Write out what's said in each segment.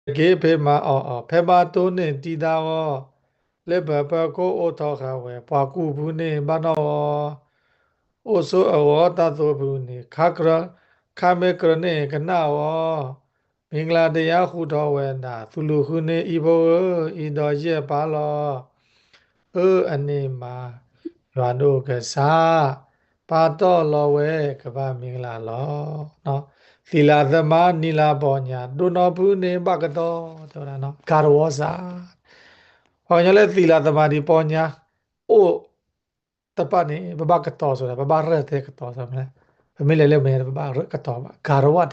给陪嘛陪嘛多呢地大哦，来爸过我讨下回，把古布呢把那哦，我说我打做布呢，卡没个呢个那哦，明拉的呀胡讨回那，苏鲁胡呢一波一到一把咯。อันนี้มาย้อนดูกษาปาตอลอเวกบะมิงลาลอเนาะသီလသမနီလာပေါ်ညာဒုနောဘူးနေဘကတော်ပြောတာနော်ကာရဝဇာဟောညလဲသီလသမဒီပေါ်ညာအိုတပနေဘဘကတော်ဆိုတာဘဘရတဲ့ကတော်ဆိုမလဲဖမိလဲလဲမဲဘဘရကတော်ပါကာရဝတ်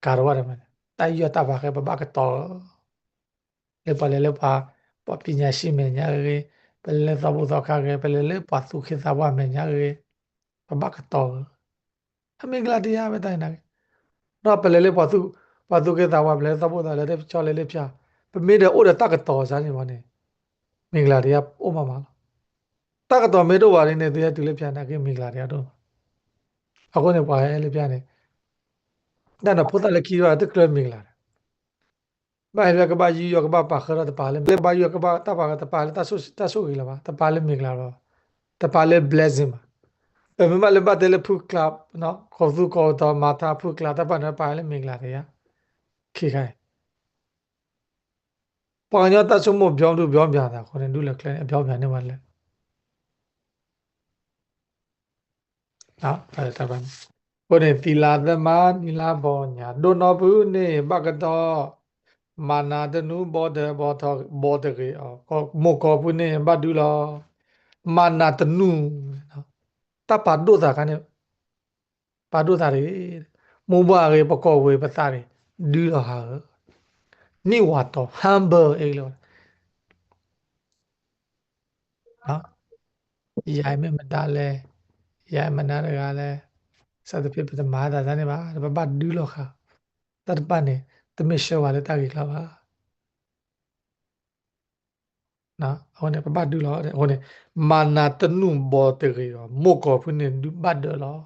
ကာရဝတ်မယ်တိုင်ရတပါခဲဘဘကတော်လေပါလေလေပါပပညာရှိမညာရေပလေသဘောတော့ခါရေပလေလေပတ်သူခေသဝမညာရေဘဘကတော်အမင်္ဂလာတရားပဲတိုင်နာတော့ပလေလေပတ်သူခေသဝပလေသဘောတော့လည်းချောလေလေပြပမေတဲ့အိုတဲ့တကတော်စားနေပါနဲ့မင်္ဂလာတရားအိုမမှာတကတော်မေတော့ဝါရင်းနဲ့တရားတူလေပြနာကိမင်္ဂလာတရားတော့အခုနေပါလေပြနေဒါတော့ဖုတ်တယ်ခီရတဲ့ကလမင်္ဂလာဘာရကဘာယူရကဘာပါခရတဲ့ပါလေဘာယူကဘာတပါကတပါလေတဆုကြီးလာပါတပါလေမင်္ဂလာတော့တပါလေ blessing ပါမမလည်းပတ်တယ်လေဖုကလပ်နော်ခေါ်သူခေါ်တော့မာတာဖုကလပ်တပါနဲ့ပါလေမင်္ဂလာတရားခေခိုင်ပညာတဆုမပြောင်းသူပြောင်းပြတာခေါ်တယ်ဒုလက်ခလဲအပြောင်းပြန်နေပါလေနော်အဲ့ဒါပါကိုနေတီလာသမနီလာဘောညာဒုနောဘူးနေဘကတော်မာနာတနုဘောဒဘောတော်ဘောတကေအောမောကောဘူးနေဘဒူလောမာနာတနုနော်တပဒုတာကနေပါဒုတာတွေမောဘရေပကောဝေပတာတွေဒူလောဟာနိဝါတော် humble အဲ့လိုနော်ရိုင်မမတားလဲရိုင်မနာရကလဲစသဖြင့်ပထမသာဇာနေပါဘဘဒူလောခါတတ်ပနေတမရှေဝါလေတာကြီးလာပါနော်ဟိုနေပပဒူလောဟိုနေမာနာတနုဘောတေရောမောကောဖုနေဒူဘတ်ဒလော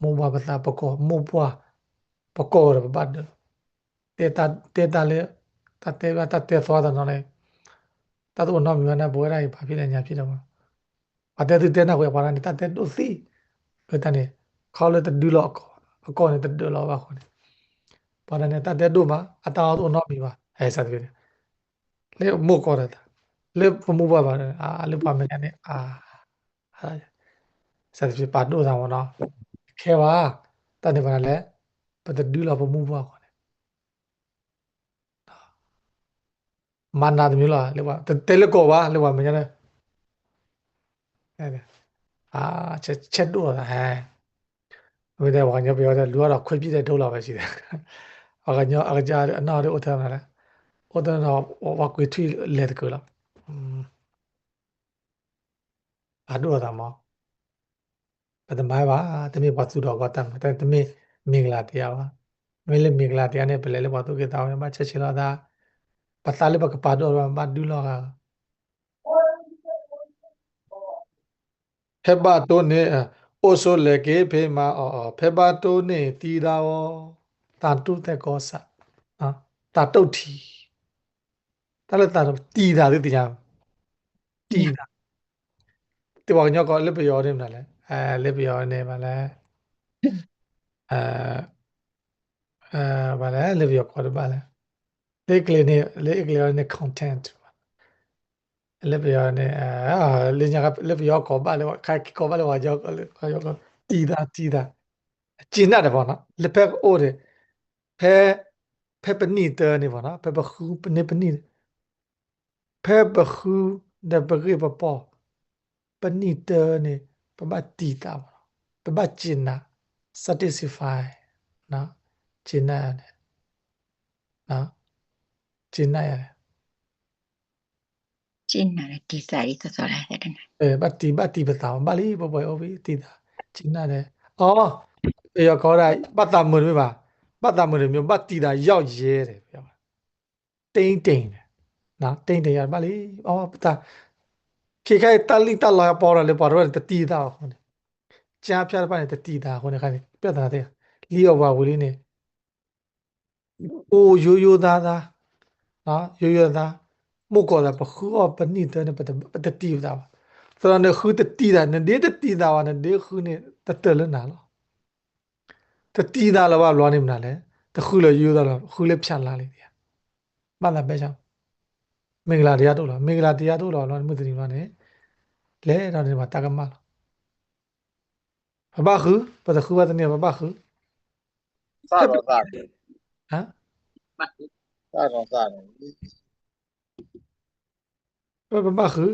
မောဘပတာပကောမောပွားပကောရပပဒတေတာလေတတေကတတေသွားတယ်နော်လေတတ်တော့နော်မြနာဘောရိုင်ဘာဖြစ်လဲညာဖြစ်တယ်မအတေတေနာကိုပါရနေတတေတို့စီဘယ်တနေခေါ်လေတဒူလောအကောနေတဒူလောပါခေါ်နေပါရနေတတေတို့မှာအတာတော့နော်ပြီပါအဲစသဖြင့်လေမောကောရတာလေဖမှုပါပါလေပါမယ်ကနေစသဖြင့်ပါတို့ဆောင်နော်ခဲပါတန်နေပါလေပတ်တူလာဖမှုပါခေါ်တယ်မနာတမျိုးလားလေပါတဲလကောပါလေပါမယ်ကနေအဲ့ချက်တို့ဟဲဝိတဲ့ဘာညပြောတဲ့လူကတော့ခွေပြည့်တဲ့ဒုလာပဲရှိတယ်အကကြအနာတို့ဥထမ်းလာဥထမ်းတော့ဝကွေထွေလက်တကူလားအတို့တာမောပထမပါတမေပတ်သူတော့ကတမ်းတမေမင်္ဂလာတရားပါမင်းလည်းမင်္ဂလာတရားနဲ့ပလဲလေပါသူကတောင်းရမှာချက်ချလာတာပတ်သားလေးပကပါတော့မဒူလောကဖေဘတိုနေအိုဆိုလေကေဖေမာဖေဘတိုနေတီတာဝတာတုတဲ့ကောစာနော်တာတုတ်ထီတာလည်းတာတီတာဒီတရားတီတာဒီဘောညောကလက်ပြောနေမလားလက်ပြောနေမလားအဲဘာလဲလက်ပြောခေါ်တယ်ဘာလဲလေကလေးနေ content လက်ပြောနေလေညာကလက်ပြောခေါ်ပါလေခိုင်ခေါ်ပါလေဝါကြောက်ခေါ်တီတာကျင်းတယ်ပေါ့နော်လက်ဖက်အိုးတယ်ဖဲဖဲပနီတနေပေါ့နော်ဖဲပခူနေပနီဖဲပခူတဲ့ပရိပပေါ်ပနီတနေပပတီတာပပကျင်းနာ satisfy နော်ကျင်းနာနော်ကျင်းနာရတယ်ကျင်းနာတဲ့ဒီစာရေးဆိုလာတဲ့တနဘတ်တီပတာဘာလီဘဘအိုဘီတီတာကျင်းနာတယ်အေရခေါ်လိုက်ပတ်တာမွေးပါပတ်တာမွေးမျိုးပတ်တီတာရောက်ရဲတယ်ပြောတိန်တယ်နော်တိန်ရပါလေပတ်တာခေခိုင်တလီတလာပေါ်ရလေပေါ်ရတတီတာဟိုကြားပြပါနေတတီတာဟိုနေခိုင်ပြတ်တာတဲ့လီယောဘာဝီလေးနေ O yo da da, yo da, moko da pa khu o pa ni da ne pa da ti da ba. So ne khu da ti da ne de ti da wa ne de khu ne ta ta le na lo. Ta ti da la ba lo ni na le. Ta khu le yo da la khu le phya la le dia. Ma la be chang. မင်္ဂလာတရားတို့လားမင်္ဂလာတရားတို့လားလောမှုတည်လောနဲ့လဲတော့ဒီမှာတကမလားဘာခုဘာတခုဘာတနေဘာခုစတော့စတယ်ဟမ်စတော့စတယ်ဘာခု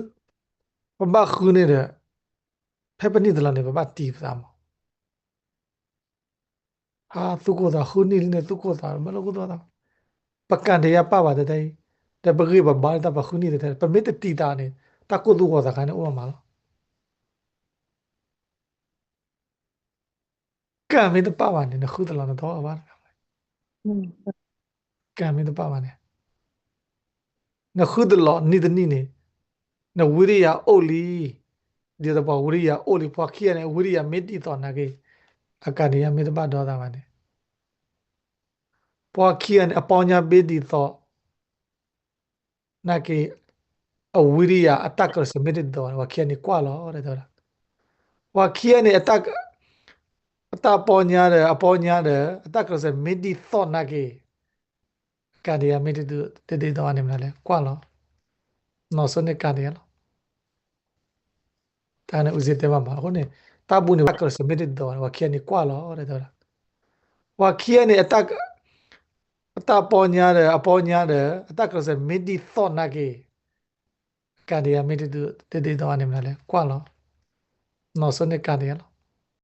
ဘာခုနေတဲ့ဖက်ပနိတလားနေဘာတီးသားမဟာသူကိုသာခုနေနေသူကိုသာမလို့ကိုသာပကန်တရားပပါတဲ့တပဂိဘဘာတပခုနေတဲ့ပမေတတီတာနေတကုသူကိုသာခိုင်းနေဥပမာလားကံမင်းတပပါနေခုတလားတော့ဘာကံမင်းတပပါနေခုတလားနိတနိနေနဝိရိယအိုလီဒီတော့ဝိရိယအိုလီဖွာခိယနေဝိရိယမေတ္တိတော်နာကေအကနိယမေတ္တပတော်တာပါနေပွာခိယနေအပေါညာဘေဒီသောနာကေအဝိရိယအတက်ကစမေတ္တိတော်ဝါခိယနေကွာလောတဲ့တော်ဝါခိယနေအတပေါညာတယ်အပေါညာတယ်အတက်ကစမေတ္တိသောနာကေကနိယမေတ္တိတေတော်နေမလားကွာလောနော်စနေကနိယလောတာနေဥစိတေမမှာခုနေတာဘူးနေကစမေတ္တိတော်ဝါခိယနေကွာလောတဲ့တော်ဝါခိယနေအပေါညာတယ်အပေါညာတယ်အတက်ကစမေတ္တိသောနာကေကန္ဒီယာမေတ္တတေတော်နေမလားကွာလောနော်စနေကန္ဒီယာလော